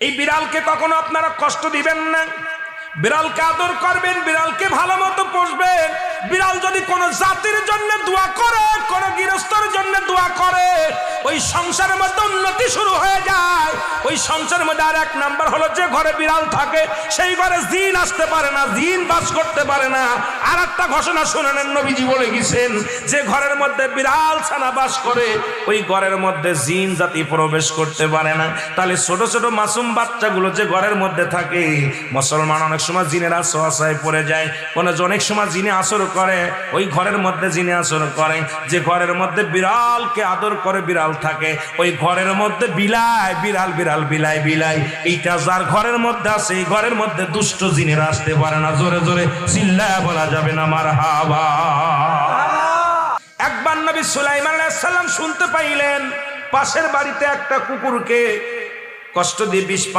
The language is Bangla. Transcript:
এই বিড়ালকে কখনো আপনারা কষ্ট দিবেন না, বিড়ালকে আদর করবেন, বিড়ালকে ভালো মতো পুষবেন। বিড়াল যদি কোনো জাতির জন্য দোয়া করে, কোনো গৃহস্থর জন্য দোয়া করে, ওই সংসারের মধ্যে উন্নতি শুরু হয়ে যায়। ওই সংসারের মধ্যে আর এক নাম্বার হলো, যে ঘরে বিড়াল থাকে সেই ঘরে জিন আসতে পারে না, জিন বাস করতে পারে না। আর একটা ঘোষণা শুনেন, নবীজি বলে গেছেন, যে ঘরের মধ্যে বিড়াল ছানা বাস করে ওই ঘরের মধ্যে জিন জাতি প্রবেশ করতে পারে না। তাহলে ছোট ছোট মাসুম বাচ্চাগুলো যে ঘরের মধ্যে থাকে, মুসলমান অনেক সময় জিনের আশ্রয় পড়ে যায়, অনেক সময় জিনে আসর করে, ওই ঘরের মধ্যে জিনে আসর করে। যে ঘরের মধ্যে বিড়ালকে আদর করে বিড়াল থাকে, ওই ঘরের মধ্যে বিলাই বিড়াল বিড়াল বিলাই বিলাই, এইটা যার ঘরের মধ্যে আছে এই ঘরের মধ্যে দুষ্ট জিনেরা আসতে পারে না। জোরে জোরে চিল্লায়া বলা যাবে না মারহাবা। একবার নবী সুলাইমান আলাইহিস সালাম শুনতে পাইলেন পাশের বাড়িতে একটা কুকুরকে কষ্ট দিয়ে বিষ